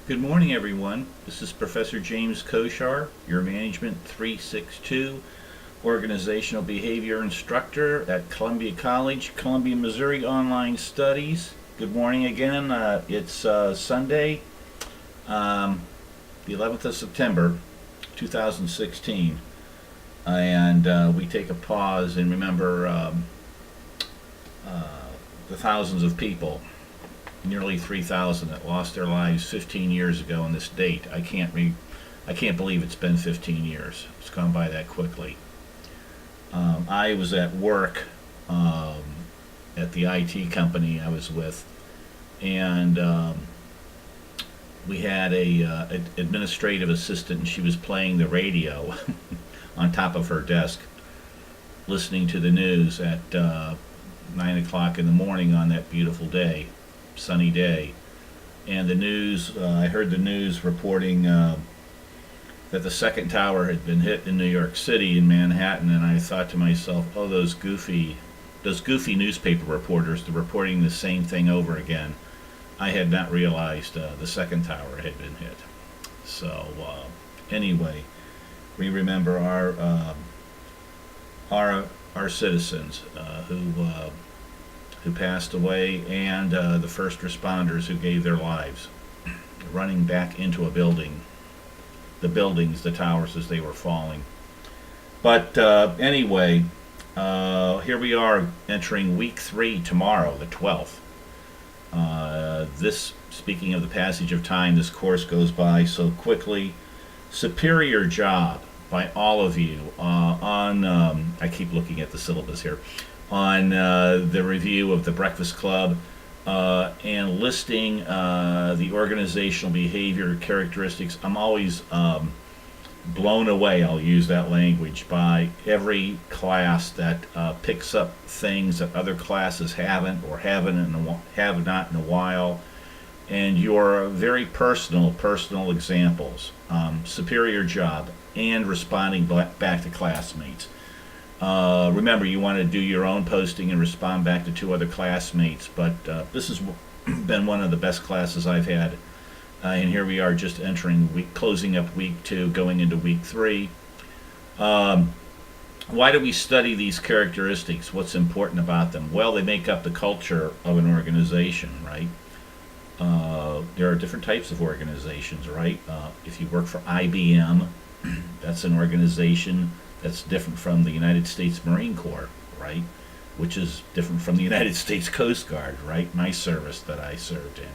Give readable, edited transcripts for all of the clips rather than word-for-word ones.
Good morning, everyone. This is Professor James Koshar, your Management 362 Organizational Behavior Instructor at Columbia College, Columbia, Missouri Online Studies. Good morning again. It's Sunday, the 11th of September, 2016, and we take a pause and remember the thousands of people, nearly 3,000, that lost their lives 15 years ago on this date. I can't believe it's been 15 years. It's gone by that quickly. I was at work at the IT company I was with, and we had a administrative assistant, and she was playing the radio on top of her desk, listening to the news at 9 o'clock in the morning on that beautiful day, sunny day. And the news, I heard the news reporting that the second tower had been hit in New York City, in Manhattan, and I thought to myself, oh, those goofy newspaper reporters, they're reporting the same thing over again. I had not realized the second tower had been hit. So anyway, we remember our citizens who passed away, and the first responders who gave their lives running back into a building, the towers as they were falling. But anyway, here we are entering week 3 tomorrow, the 12th. Speaking of the passage of time, this course goes by so quickly. Superior job by all of you I keep looking at the syllabus here, on the review of the Breakfast Club and listing the organizational behavior characteristics. I'm always blown away, I'll use that language, by every class that picks up things that other classes haven't, or have not in a while, and your very personal examples. Superior job and responding back to classmates. Remember, you want to do your own posting and respond back to 2 other classmates, but this has been one of the best classes I've had. And here we are, just closing up week 2, going into week 3. Why do we study these characteristics? What's important about them? Well, they make up the culture of an organization, right? There are different types of organizations, right? If you work for IBM, that's an organization that's different from the United States Marine Corps, right? Which is different from the United States Coast Guard, right? My service that I served in.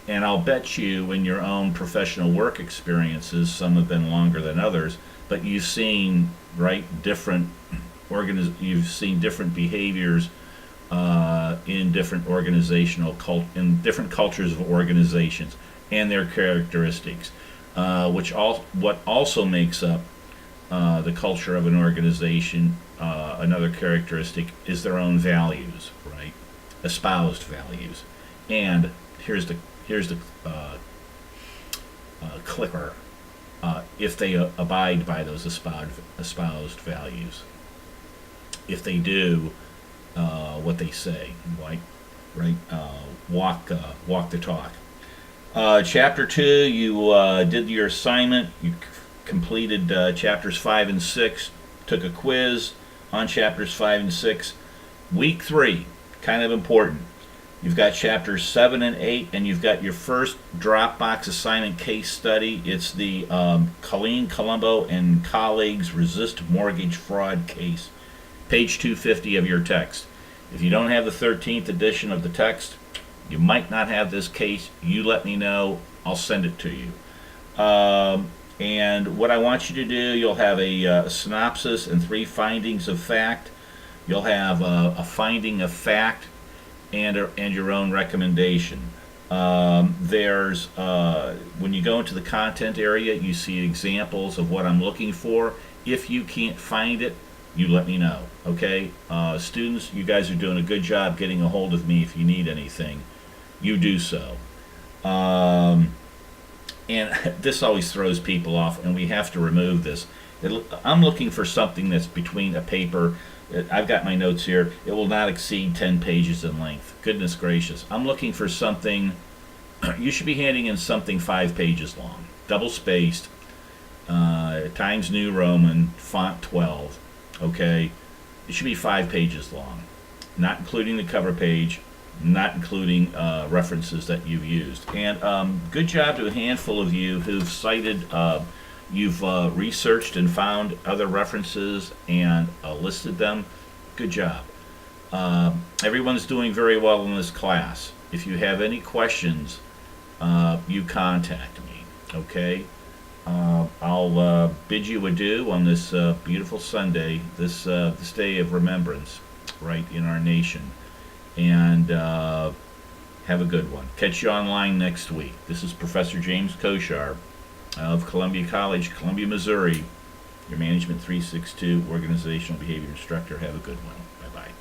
And I'll bet you in your own professional work experiences, some have been longer than others, but you've seen, right, you've seen different behaviors in different in different cultures of organizations and their characteristics. What also makes up the culture of an organization, another characteristic, is their own values, right? Espoused values. And here's the clicker. If they abide by those espoused values, if they do what they say, right? Walk the talk. Chapter 2, you did your assignment. You completed chapters 5 and 6. Took a quiz on chapters 5 and 6. Week 3, kind of important. You've got chapters 7 and 8, and you've got your first Dropbox assignment case study. It's the Colleen Colombo and colleagues resist mortgage fraud case. Page 250 of your text. If you don't have the 13th edition of the text, you might not have this case. You let me know. I'll send it to you. And what I want you to do, you'll have a synopsis and 3 findings of fact. You'll have a finding of fact and your own recommendation. There's when you go into the content area, you see examples of what I'm looking for. If you can't find it, you let me know. Okay, students, you guys are doing a good job getting a hold of me. If you need anything, you do so. And this always throws people off, and we have to remove this. I'm looking for something that's between a paper I've got my notes here. It will not exceed 10 pages in length. Goodness gracious. I'm looking for something, you should be handing in something 5 pages long, double spaced, Times New Roman, font 12. Okay? It should be 5 pages long, not including the cover page, not including references that you've used. And good job to a handful of you who've cited, you've researched and found other references and listed them. Good job. Everyone's doing very well in this class. If you have any questions, you contact me. Okay? I'll bid you adieu on this beautiful Sunday, this day of remembrance, right, in our nation. And have a good one. Catch you online next week. This is Professor James Koshar of Columbia College, Columbia, Missouri, your Management 362 organizational behavior instructor. Have a good one. Bye-bye.